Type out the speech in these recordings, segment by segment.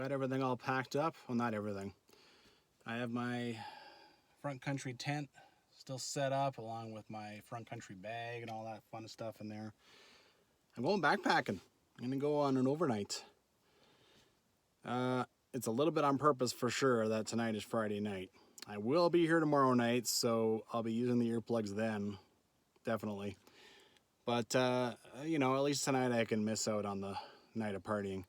got everything all packed up. Well, not everything. I have my front country tent still set up along with my front country bag and all that fun stuff in there. I'm going backpacking. I'm gonna go on an overnight. It's a little bit on purpose for sure that tonight is Friday night. I will be here tomorrow night, so I'll be using the earplugs then, definitely. But, you know, at least tonight I can miss out on the night of partying.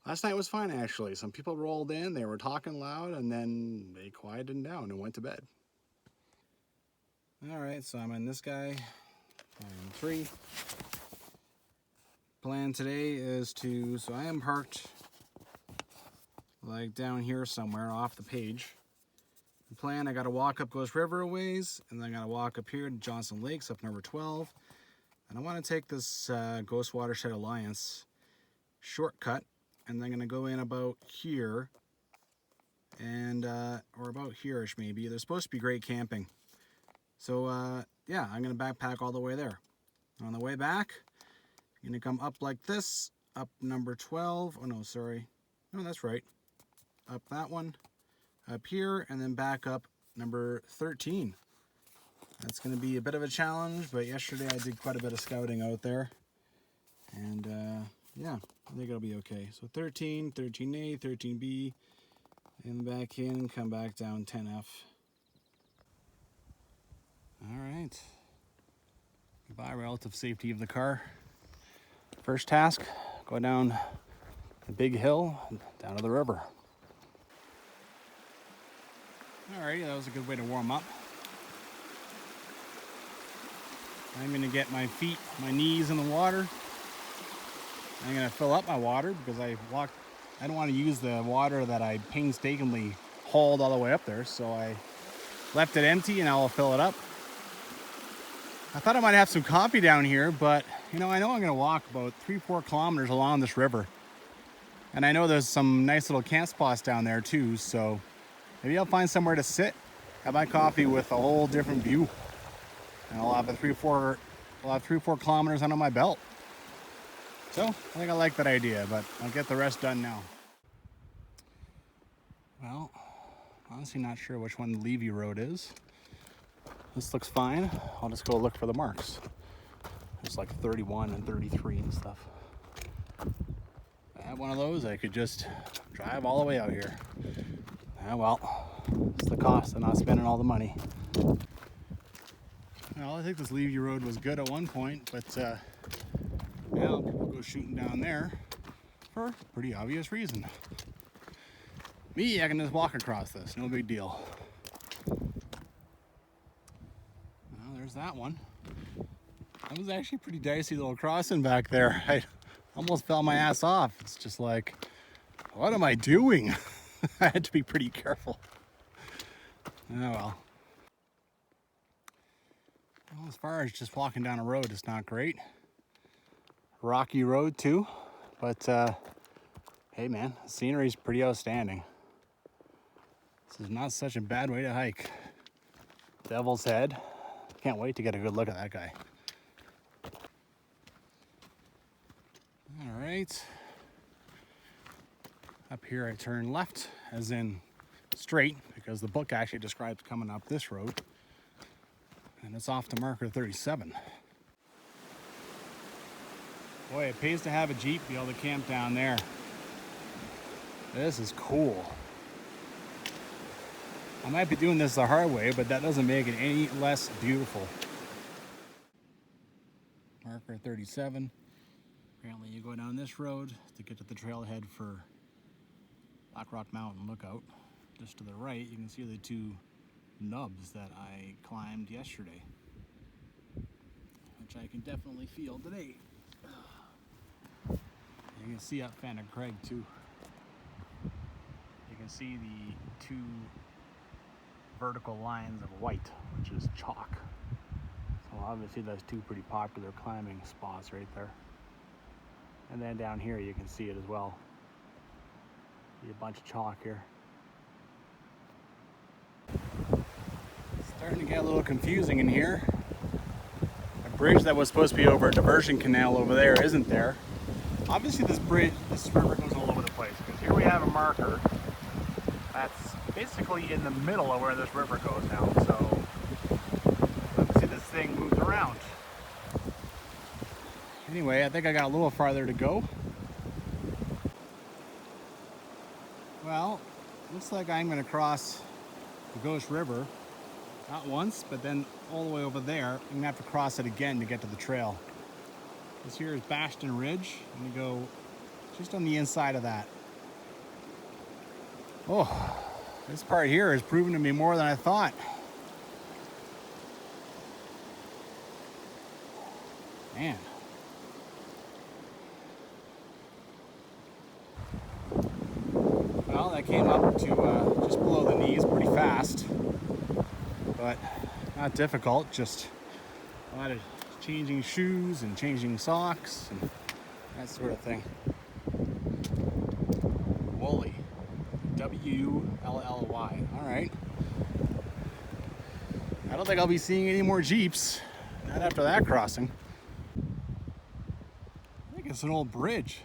Last night was fine, actually. Some people rolled in, they were talking loud, and then they quieted down and went to bed. All right, so I'm in this guy, and 3. Plan today is to, so I am parked like down here somewhere off the page. The plan, I gotta walk up Ghost River a ways, and then I gotta walk up here to Johnson Lakes up number 12. And I wanna take this Ghost Watershed Alliance shortcut, and then I'm gonna go in about here, and, or about here-ish maybe. There's supposed to be great camping. So yeah, I'm gonna backpack all the way there. On the way back, I'm gonna come up like this, up number 12. Oh no, sorry. No, that's right. Up that one, up here, and then back up number 13. That's gonna be a bit of a challenge, but yesterday I did quite a bit of scouting out there. And yeah, I think it'll be okay. So 13, 13A, 13B, and back in, come back down 10F. All right. Goodbye, relative safety of the car. First task, go down the big hill, down to the river. Alrighty, that was a good way to warm up. I'm gonna get my feet, my knees in the water. I'm gonna fill up my water because I don't want to use the water that I painstakingly hauled all the way up there, so I left it empty and I'll fill it up. I thought I might have some coffee down here, but you know, I know I'm gonna walk about 3-4 kilometers along this river. And I know there's some nice little camp spots down there too, so maybe I'll find somewhere to sit, have my coffee with a whole different view. And I'll have 3-4 kilometers under my belt. So I think I like that idea, but I'll get the rest done now. Well, honestly not sure which one the Levy Road is. This looks fine. I'll just go look for the marks. There's like 31 and 33 and stuff. If I had one of those, I could just drive all the way out here. Yeah, well, it's the cost of not spending all the money. Well, I think this Levy Road was good at one point, but now people go shooting down there for a pretty obvious reason. Me, I can just walk across this, no big deal. Well, there's that one. That was actually a pretty dicey little crossing back there. I almost fell my ass off. It's just like, what am I doing? I had to be pretty careful. Oh well. Well, as far as just walking down a road, it's not great. Rocky road too, but hey man, the scenery's pretty outstanding. This is not such a bad way to hike. Devil's Head. Can't wait to get a good look at that guy. All right. Up here I turn left, as in straight, because the book actually describes coming up this road. And it's off to marker 37. Boy, it pays to have a Jeep, be able to camp down there. This is cool. I might be doing this the hard way, but that doesn't make it any less beautiful. Marker 37. Apparently you go down this road to get to the trailhead for Black Rock Mountain Lookout. Just to the right, you can see the 2 nubs that I climbed yesterday, which I can definitely feel today. You can see up Phantom Craig too. You can see the 2 vertical lines of white, which is chalk. So obviously that's 2 pretty popular climbing spots right there. And then down here you can see it as well. See a bunch of chalk here. Starting to get a little confusing in here. A bridge that was supposed to be over a diversion canal over there isn't there. Obviously this river goes all over the place, because here we we have a marker that's basically in the middle of where this river goes now. So let's see, this thing moves around. Anyway, I think I got a little farther to go. Well, looks like I'm going to cross the Ghost River, not once, but then all the way over there. I'm going to have to cross it again to get to the trail. This here is Bastion Ridge. I'm going to go just on the inside of that. Oh, this part here has proven to be more than I thought. Man. Well, that came up to just below the knees pretty fast, but not difficult, just a lot of changing shoes and changing socks and that sort of thing. Woolley. W-L-L-Y. All right. I don't think I'll be seeing any more Jeeps, not after that crossing. I think it's an old bridge.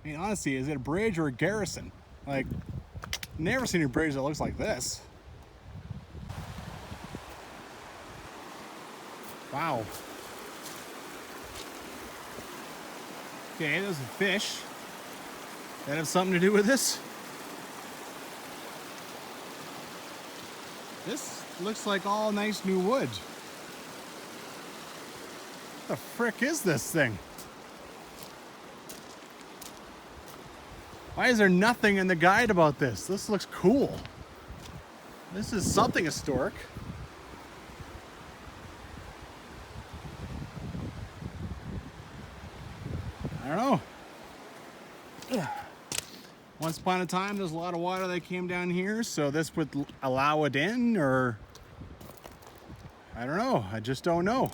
I mean, honestly, is it a bridge or a garrison? Like, never seen a bridge that looks like this. Wow. Okay, there's a fish. That have something to do with this? This looks like all nice new wood. What the frick is this thing? Why is there nothing in the guide about this? This looks cool. This is something historic. I don't know. Once upon a time, there's a lot of water that came down here, so this would allow it in, or I don't know. I just don't know.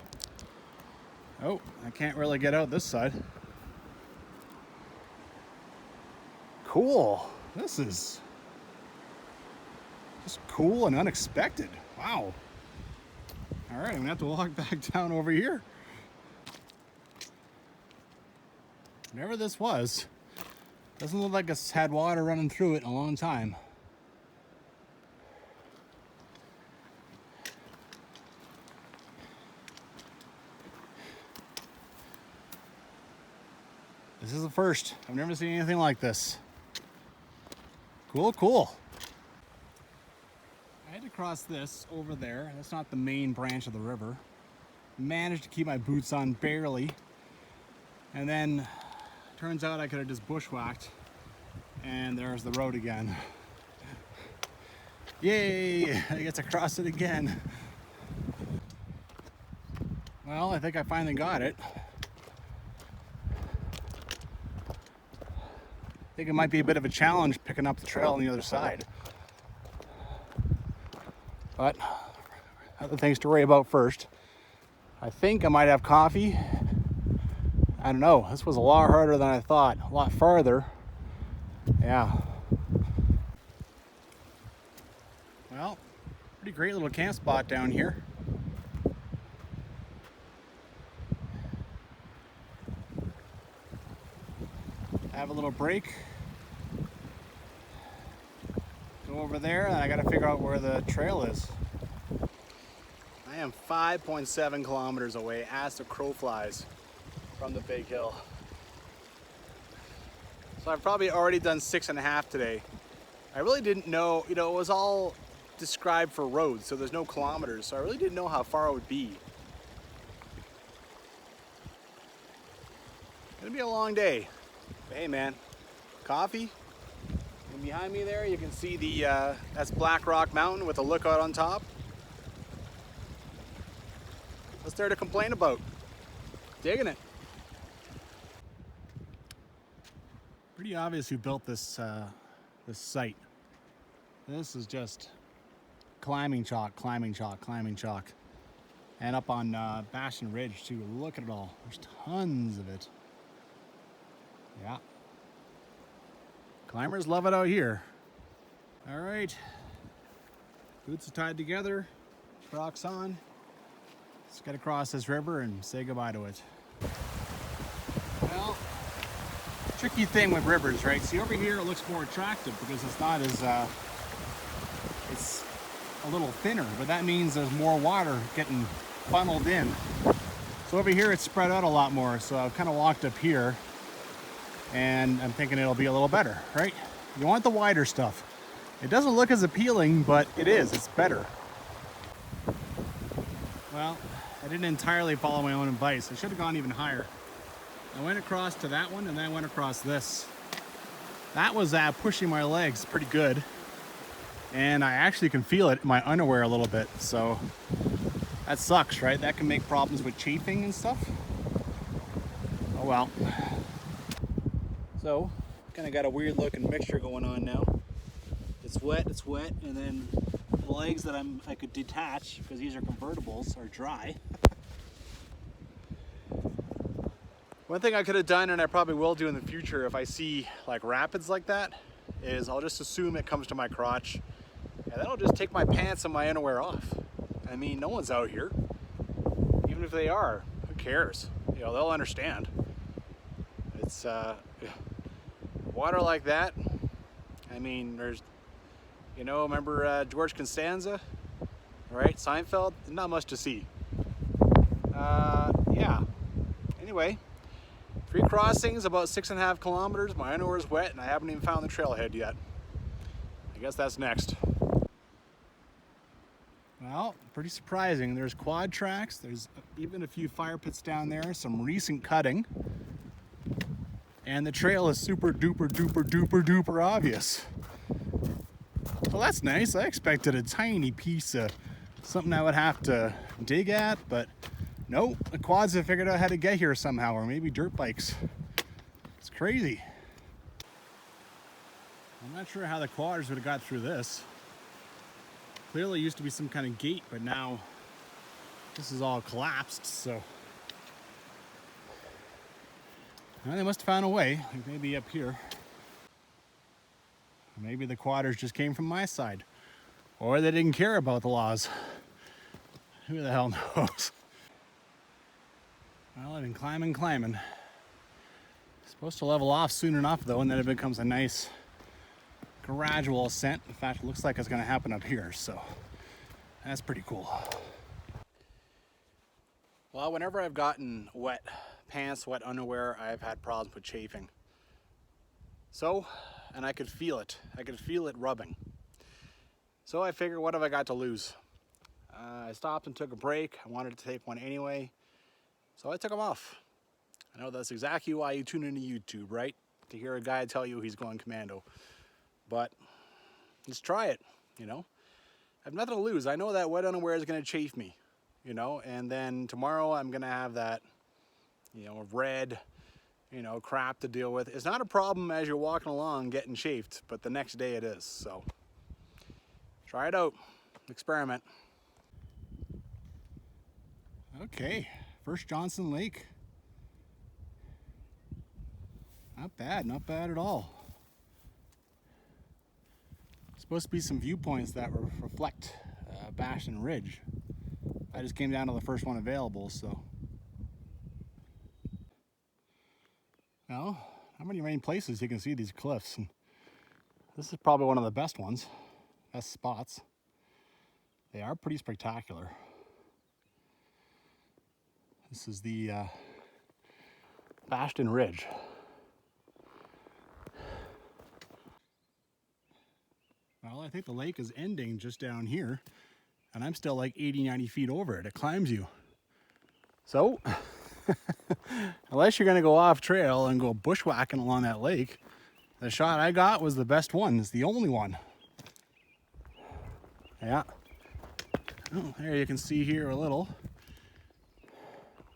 Oh, I can't really get out this side. Cool. This is just cool and unexpected. Wow. All right, I'm gonna have to walk back down over here. Whatever this was, doesn't look like it's had water running through it in a long time. This is the first. I've never seen anything like this. Cool, cool. I had to cross this over there. That's not the main branch of the river. Managed to keep my boots on barely. And then, turns out I could have just bushwhacked. And there's the road again. Yay! I get to cross it again. Well, I think I finally got it. I think it might be a bit of a challenge picking up the trail on the other side. But other things to worry about first. I think I might have coffee. I don't know. This was a lot harder than I thought. A lot farther. Yeah. Well, pretty great little camp spot down here. Have a little break. Go over there, and I gotta figure out where the trail is. I am 5.7 kilometers away as the crow flies from the big hill. So I've probably already done 6.5 today. I really didn't know, it was all described for roads, so there's no kilometers, so I really didn't know how far it would be. Gonna be a long day. But hey man, coffee. And behind me there you can see the that's Black Rock Mountain with a lookout on top. What's there to complain about? Digging it. Pretty obvious who built this this site. This is just climbing chalk, climbing chalk, climbing chalk. And up on Bastion Ridge too, look at it all. There's tons of it. Yeah. Climbers love it out here. All right. Boots are tied together, Crocs on. Just gotta cross this river and say goodbye to it. Well, tricky thing with rivers, right? See, over here it looks more attractive because it's not as, it's a little thinner, but that means there's more water getting funneled in. So over here it's spread out a lot more, so I've kind of walked up here and I'm thinking it'll be a little better, right? You want the wider stuff. It doesn't look as appealing, but it is, it's better. Well, I didn't entirely follow my own advice. I should have gone even higher. I went across to that one and then I went across this. That was pushing my legs pretty good. And I actually can feel it in my underwear a little bit, so that sucks, right? That can make problems with chafing and stuff. Oh well. So, kind of got a weird looking mixture going on now. It's wet, and then the legs that I could detach, because these are convertibles, are dry. One thing I could have done, and I probably will do in the future if I see like rapids like that, is I'll just assume it comes to my crotch, and then I'll just take my pants and my underwear off. I mean, no one's out here. Even if they are, who cares? You know, they'll understand. It's water like that. I mean, there's, you know, remember George Costanza, right? Seinfeld, not much to see. Yeah. Anyway, 3 crossings, about 6.5 kilometers. My underwear is wet, and I haven't even found the trailhead yet. I guess that's next. Well, pretty surprising. There's quad tracks. There's even a few fire pits down there. Some recent cutting. And the trail is super duper duper duper duper obvious. Well, that's nice. I expected a tiny piece of something I would have to dig at, but nope. The quads have figured out how to get here somehow, or maybe dirt bikes. It's crazy. I'm not sure how the quads would have got through this. Clearly used to be some kind of gate, but now this is all collapsed, so. Well, they must have found a way, like maybe up here. Maybe the quadders just came from my side. Or they didn't care about the laws. Who the hell knows? Well, I've been climbing. Supposed to level off soon enough though, and then it becomes a nice gradual ascent. In fact, it looks like it's going to happen up here, so that's pretty cool. Well, whenever I've gotten wet pants, wet underwear, I've had problems with chafing. So, and I could feel it. I could feel it rubbing. So I figured, what have I got to lose? I stopped and took a break. I wanted to take one anyway, so I took them off. I know that's exactly why you tune into YouTube, right? To hear a guy tell you he's going commando. But let's try it, you know. I have nothing to lose. I know that wet underwear is going to chafe me, you know, and then tomorrow I'm going to have that, you know, red, you know, crap to deal with. It's not a problem as you're walking along getting chafed, but the next day it is. So try it out, experiment. Okay, first Johnson Lake. Not bad at all. Supposed to be some viewpoints that reflect Bastion Ridge. I just came down to the first one available, so. Well, how many main places you can see these cliffs? And this is probably one of the best ones, best spots. They are pretty spectacular. This is the Bastion Ridge. Well, I think the lake is ending just down here, and I'm still like 80, 90 feet over it. It climbs you. So, unless you're gonna go off trail and go bushwhacking along that lake, the shot I got was the best one. It's the only one. Yeah. Oh, there you can see here a little.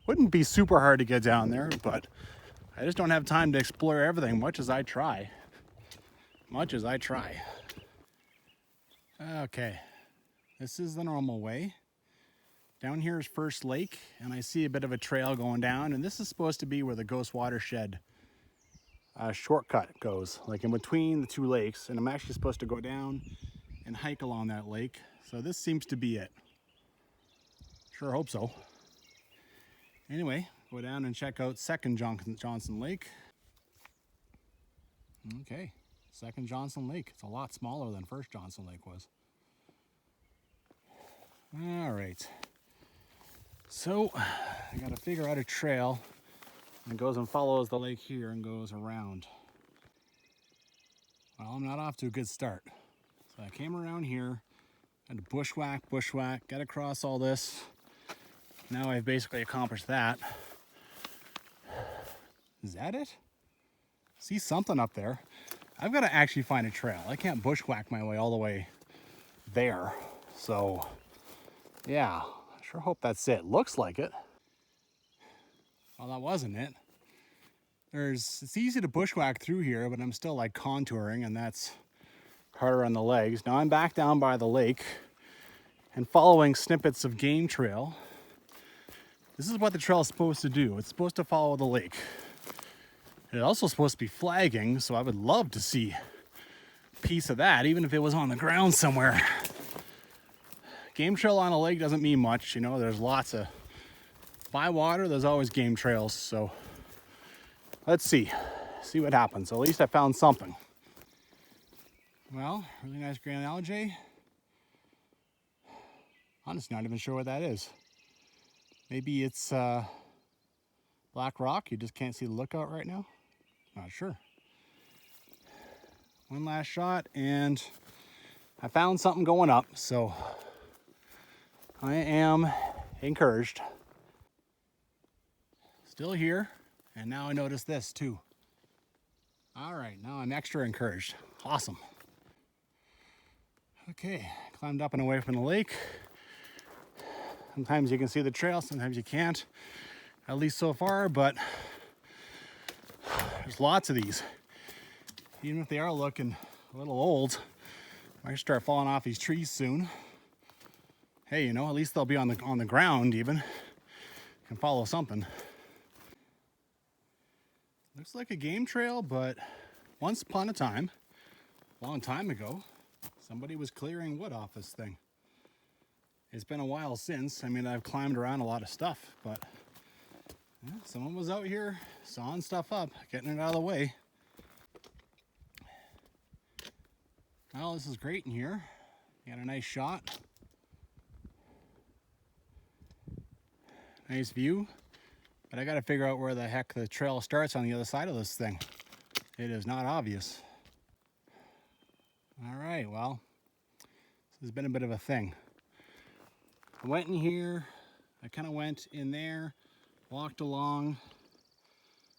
Wouldn't be super hard to get down there, but I just don't have time to explore everything, much as I try. Okay, this is the normal way. Down here is First Lake, and I see a bit of a trail going down, and this is supposed to be where the Ghost Watershed shortcut goes, like in between the two lakes, and I'm actually supposed to go down and hike along that lake. So this seems to be it. Sure hope so. Anyway, go down and check out second Johnson Lake. Okay, second Johnson Lake. It's a lot smaller than first Johnson Lake was. All right. So I gotta figure out a trail that goes and follows the lake here and goes around. Well, I'm not off to a good start. So I came around here, had to bushwhack, get across all this. Now I've basically accomplished that. Is that it? See something up there. I've got to actually find a trail. I can't bushwhack my way all the way there. So, yeah, I sure hope that's it. Looks like it. Well, that wasn't it. It's easy to bushwhack through here, but I'm still like contouring, and that's harder on the legs. Now I'm back down by the lake and following snippets of game trail. This is what the trail is supposed to do. It's supposed to follow the lake. It's also supposed to be flagging, so I would love to see a piece of that, even if it was on the ground somewhere. Game trail on a lake doesn't mean much, you know, there's lots of, by water, there's always game trails, so let's see what happens. At least I found something. Well, really nice grand algae. Honestly, not even sure what that is. Maybe it's black rock, you just can't see the lookout right now. Not sure. One last shot and I found something going up, so I am encouraged. Still here, and now I notice this too. All right, now I'm extra encouraged. Awesome. Okay, climbed up and away from the lake. Sometimes you can see the trail, sometimes you can't, at least so far, but there's lots of these. Even if they are looking a little old, I might start falling off these trees soon. Hey, you know, at least they'll be on the ground even. Can follow something. Looks like a game trail, but once upon a time, a long time ago, somebody was clearing wood off this thing. It's been a while since. I mean, I've climbed around a lot of stuff, but yeah, someone was out here sawing stuff up, getting it out of the way. Well, this is great in here. Got a nice shot. Nice view. But I gotta figure out where the heck the trail starts on the other side of this thing. It is not obvious. All right, well, this has been a bit of a thing. I went in here, I kind of went in there, walked along,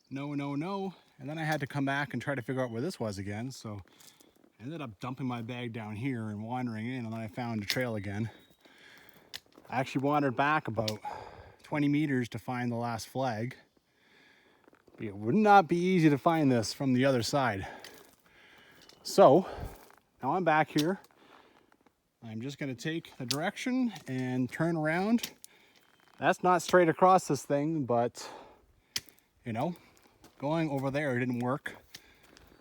no, and then I had to come back and try to figure out where this was again, so I ended up dumping my bag down here and wandering in, and then I found a trail again. I actually wandered back about 20 meters to find the last flag. It would not be easy to find this from the other side. So, now I'm back here. I'm just gonna take the direction and turn around. That's not straight across this thing, but you know, going over there didn't work.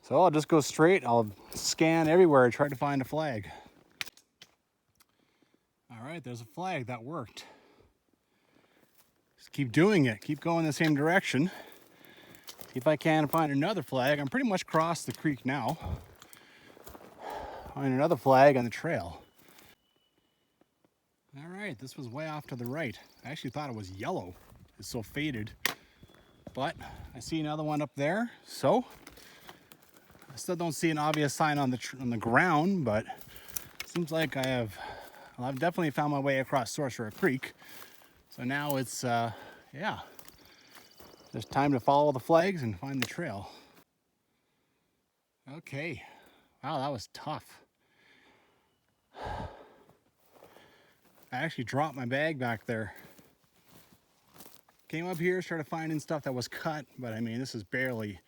So I'll just go straight. I'll scan everywhere, try to find a flag. All right, there's a flag, that worked. Just keep doing it, keep going the same direction. See if I can find another flag. I'm pretty much across the creek now. Find another flag on the trail. All right, this was way off to the right. I actually thought it was yellow. It's so faded. But I see another one up there, so I still don't see an obvious sign on the ground, but it seems like I've definitely found my way across Sorcerer Creek. So now it's, yeah, just time to follow the flags and find the trail. Okay, wow, that was tough. I actually dropped my bag back there. Came up here, started finding stuff that was cut, but I mean, this is barely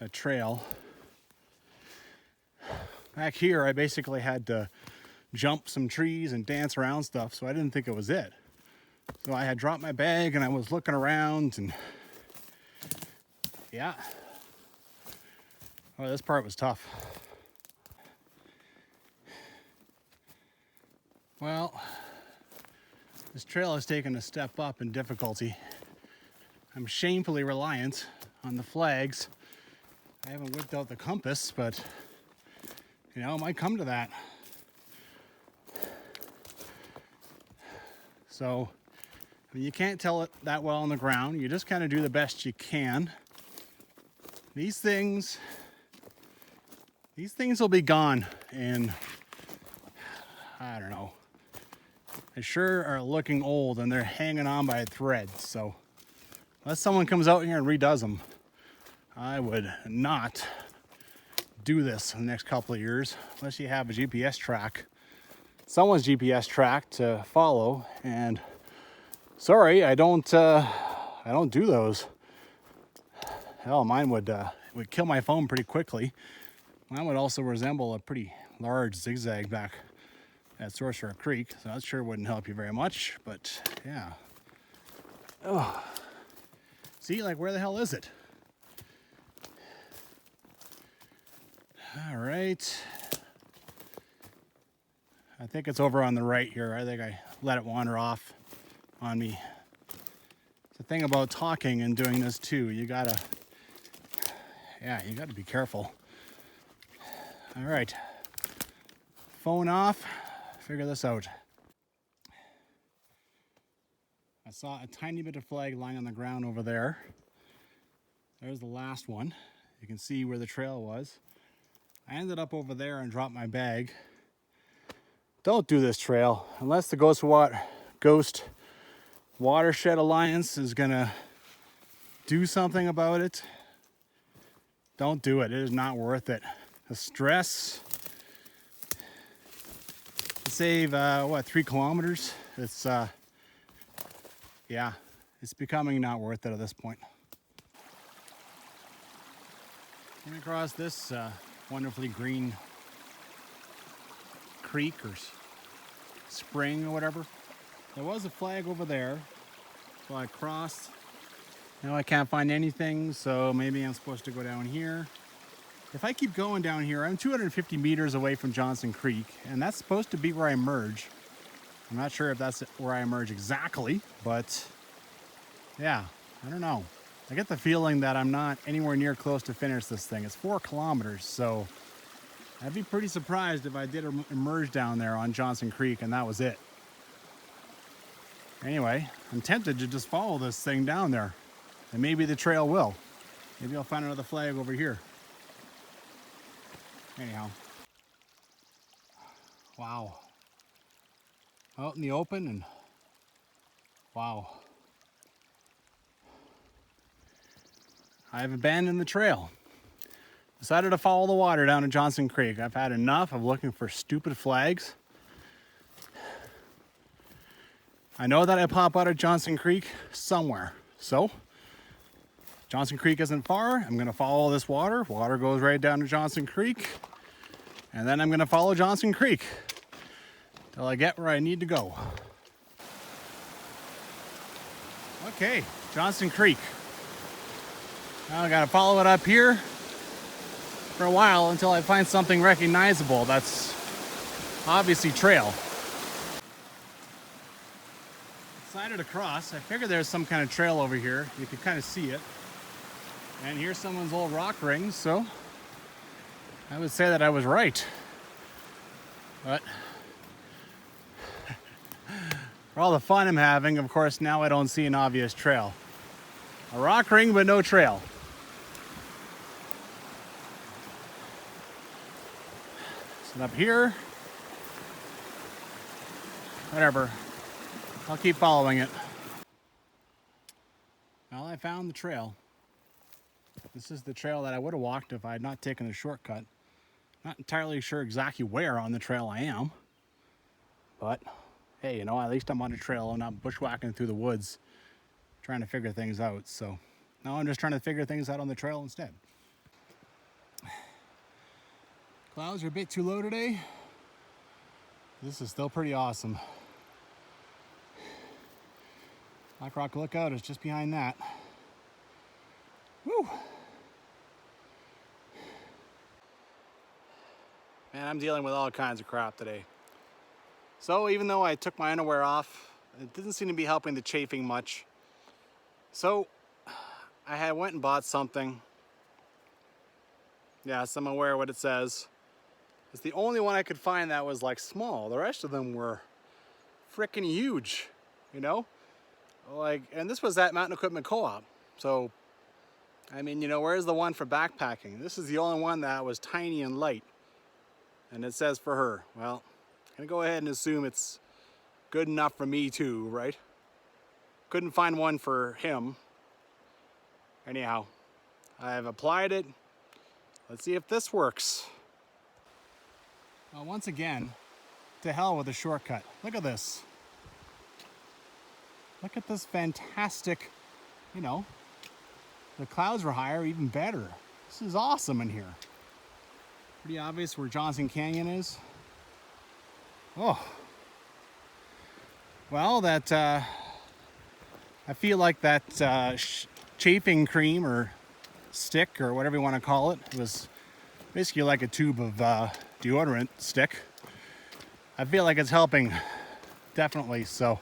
a trail. Back here, I basically had to jump some trees and dance around stuff, so I didn't think it was it. So I had dropped my bag and I was looking around and yeah. Oh, this part was tough. Well, this trail has taken a step up in difficulty. I'm shamefully reliant on the flags I haven't whipped out the compass, but you know, it might come to that. So I mean, you can't tell it that well on the ground. You just kind of do the best you can. These things will be gone in, I don't know. They sure are looking old and they're hanging on by a thread. So unless someone comes out here and redoes them, I would not do this in the next couple of years unless you have a GPS track, someone's GPS track to follow. And sorry, I don't do those. Hell, mine would kill my phone pretty quickly. Mine would also resemble a pretty large zigzag back at Sorcerer Creek, so that sure wouldn't help you very much. But yeah. Oh, see, like, where the hell is it? All right. I think it's over on the right here. I think I let it wander off on me. It's the thing about talking and doing this too. You gotta be careful. All right. Phone off. Figure this out. I saw a tiny bit of flag lying on the ground over there. There's the last one. You can see where the trail was. I ended up over there and dropped my bag. Don't do this trail unless the Ghost Watershed Alliance is gonna do something about it. Don't do it. It is not worth it. The stress. To save 3 kilometers. It's yeah, it's becoming not worth it at this point. Came across this wonderfully green creek or spring or whatever. There was a flag over there, so I crossed. Now I can't find anything, so maybe I'm supposed to go down here. If I keep going down here, I'm 250 meters away from Johnson Creek, and that's supposed to be where I emerge. I'm not sure if that's where I emerge exactly, but yeah, I don't know. I get the feeling that I'm not anywhere near close to finish this thing. It's 4 kilometers, so I'd be pretty surprised if I did emerge down there on Johnson Creek and that was it. Anyway, I'm tempted to just follow this thing down there, and maybe the trail will. Maybe I'll find another flag over here. Anyhow. Wow. Out in the open, and wow. I've abandoned the trail. Decided to follow the water down to Johnson Creek. I've had enough of looking for stupid flags. I know that I pop out of Johnson Creek somewhere. So, Johnson Creek isn't far. I'm gonna follow this water. Water goes right down to Johnson Creek. And then I'm gonna follow Johnson Creek till I get where I need to go. Okay, Johnson Creek. Now I gotta follow it up here for a while until I find something recognizable that's obviously trail. Decided to cross. I figured there's some kind of trail over here. You can kind of see it. And here's someone's old rock ring, so I would say that I was right. But for all the fun I'm having, of course, now I don't see an obvious trail. A rock ring, but no trail. So up here, whatever. I'll keep following it. Well, I found the trail. This is the trail that I would have walked if I had not taken the shortcut. Not entirely sure exactly where on the trail I am. But, hey, you know, at least I'm on a trail and not bushwhacking through the woods trying to figure things out. So now I'm just trying to figure things out on the trail instead. Clouds are a bit too low today. This is still pretty awesome. Black Rock Lookout is just behind that. Woo! Man, I'm dealing with all kinds of crap today. So even though I took my underwear off, it didn't seem to be helping the chafing much. So I went and bought something Yes, I'm aware what it says. It's the only one I could find that was like small. The rest of them were freaking huge, you know? Like, and this was at Mountain Equipment Co-op. So, I mean, you know, where's the one for backpacking? This is the only one that was tiny and light. And it says for her. Well, I'm gonna go ahead and assume it's good enough for me too, right? Couldn't find one for him. Anyhow, I've applied it. Let's see if this works. Well, once again, to hell with a shortcut. Look at this. Look at this fantastic, you know, the clouds were higher, even better. This is awesome in here. Pretty obvious where Johnson Canyon is. Oh. Well, that, I feel like that chafing cream or stick or whatever you want to call it, was basically like a tube of deodorant stick. I feel like it's helping, definitely, so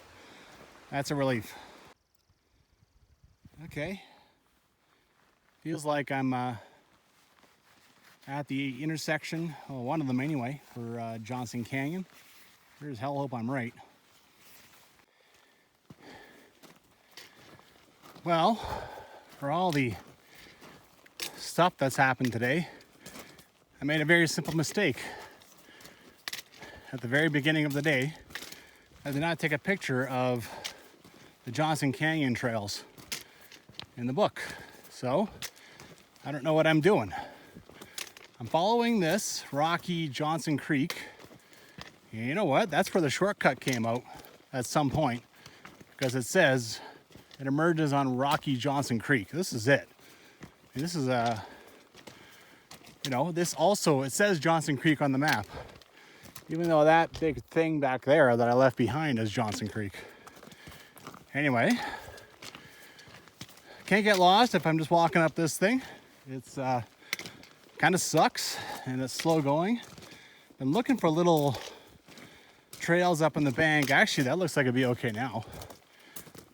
that's a relief. Okay, feels like I'm at the intersection, well, one of them anyway, for Johnson Canyon. Sure as hell hope I'm right. Well, for all the stuff that's happened today, I made a very simple mistake. At the very beginning of the day, I did not take a picture of the Johnson Canyon trails in the book. So, I don't know what I'm doing. I'm following this rocky Johnson Creek. And you know what? That's where the shortcut came out at some point, because it says it emerges on rocky Johnson Creek. This is it. And this is a, you know, this also, it says Johnson Creek on the map, even though that big thing back there that I left behind is Johnson Creek. Anyway, can't get lost if I'm just walking up this thing. It's kind of sucks and it's slow going. I'm looking for little trails up in the bank. Actually, that looks like it'd be okay now.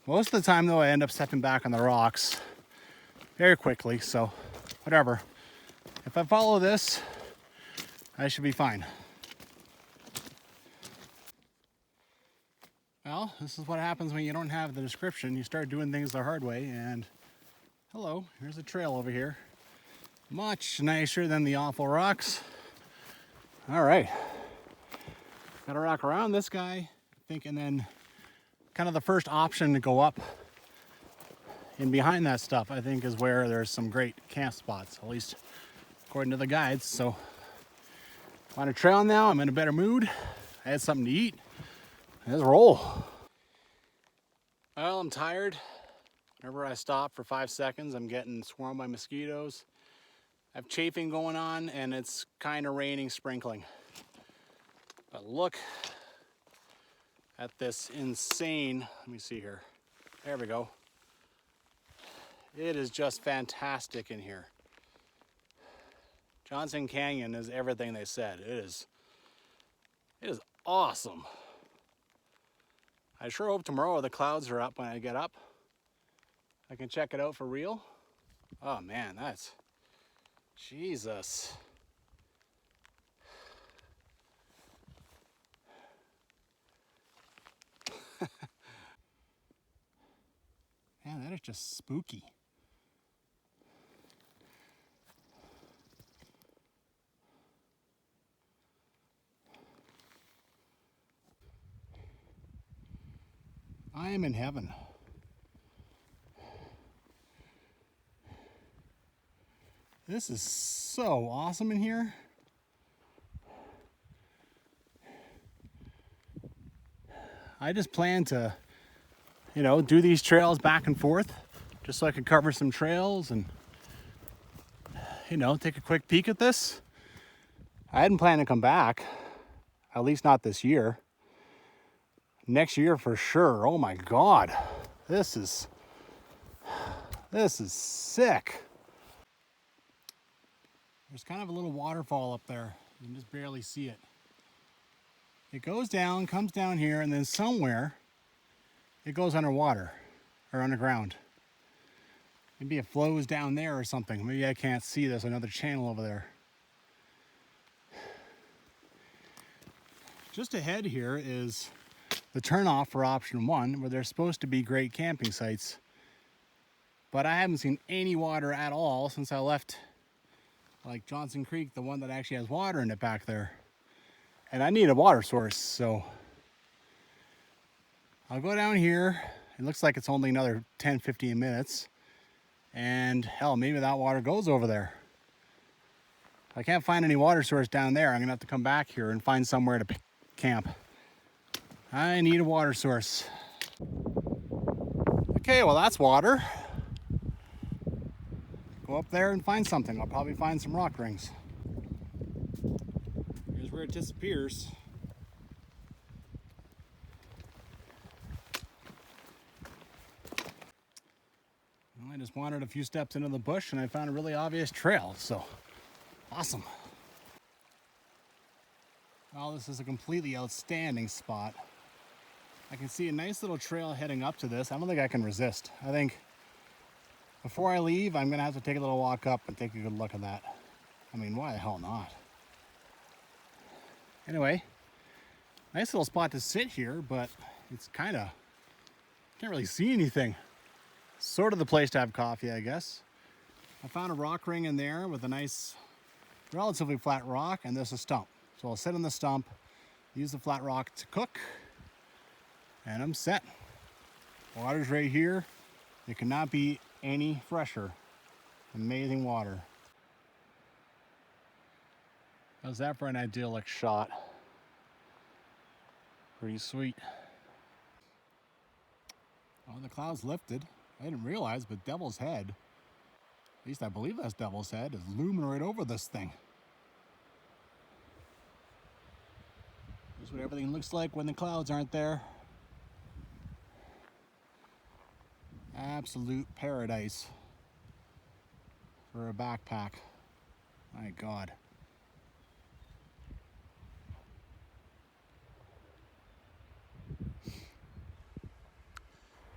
Most of the time though, I end up stepping back on the rocks very quickly, so whatever. If I follow this, I should be fine. Well, this is what happens when you don't have the description. You start doing things the hard way, and hello, here's a trail over here. Much nicer than the awful rocks. All right, gotta rock around this guy, I think, and then kind of the first option to go up in behind that stuff, I think, is where there's some great camp spots, at least according to the guides. So on a trail now, I'm in a better mood. I had something to eat. Let's roll. Well, I'm tired. Whenever I stop for 5 seconds, I'm getting swarmed by mosquitoes. I have chafing going on, and it's kind of raining, sprinkling. But look at this insane, let me see here. There we go. It is just fantastic in here. Johnson Canyon is everything they said. It is awesome. I sure hope tomorrow the clouds are up when I get up. I can check it out for real. Oh man, that's, Jesus. Man, that is just spooky. I am in heaven. This is so awesome in here. I just plan to, you know, do these trails back and forth just so I could cover some trails and, you know, take a quick peek at this. I hadn't planned to come back, at least not this year. Next year for sure. Oh my God, this is sick. There's kind of a little waterfall up there. You can just barely see it. It goes down, comes down here, and then somewhere it goes underwater or underground. Maybe it flows down there or something. Maybe I can't see. There's another channel over there. Just ahead here is the turnoff for option 1, where there's supposed to be great camping sites. But I haven't seen any water at all since I left, like Johnson Creek, the one that actually has water in it back there. And I need a water source, so I'll go down here. It looks like it's only another 10-15 minutes. And hell, maybe that water goes over there. If I can't find any water source down there, I'm gonna have to come back here and find somewhere to camp. I need a water source. Okay, well that's water. Go up there and find something. I'll probably find some rock rings. Here's where it disappears. Well, I just wandered a few steps into the bush and I found a really obvious trail, so awesome. Well, this is a completely outstanding spot. I can see a nice little trail heading up to this. I don't think I can resist. I think before I leave, I'm gonna have to take a little walk up and take a good look at that. I mean, why the hell not? Anyway, nice little spot to sit here, but it's can't really see anything. Sort of the place to have coffee, I guess. I found a rock ring in there with a nice, relatively flat rock, and there's a stump. So I'll sit on the stump, use the flat rock to cook, and I'm set. Water's right here. It cannot be any fresher. Amazing water. How's that for an idyllic shot? Pretty sweet. Oh, the clouds lifted. I didn't realize, but Devil's Head, at least I believe that's Devil's Head, is looming right over this thing. This is what everything looks like when the clouds aren't there. Absolute paradise for a backpack. My God.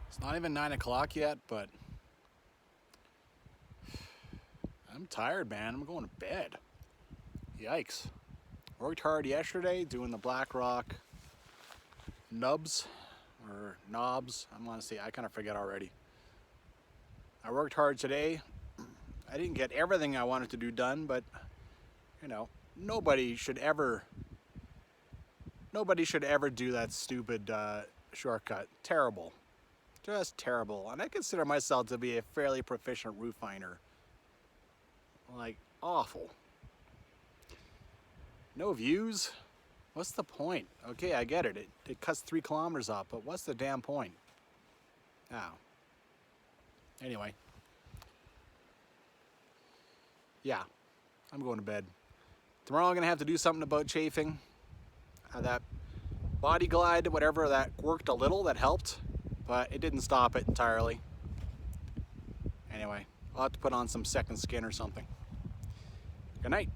It's not even 9 o'clock yet, but I'm tired, man. I'm going to bed. Yikes. Worked hard yesterday doing the Black Rock nubs or knobs. I'm gonna say, I kind of forget already. I worked hard today. I didn't get everything I wanted to do done, but you know, nobody should ever do that stupid shortcut. Terrible. Just terrible. And I consider myself to be a fairly proficient roof finder. Like, awful. No views? What's the point? Okay, I get it. It cuts 3 kilometers off, but what's the damn point? Oh. Anyway. Yeah, I'm going to bed. Tomorrow I'm going to have to do something about chafing. That body glide, whatever, that worked a little, that helped, but it didn't stop it entirely. Anyway, I'll have to put on some second skin or something. Good night.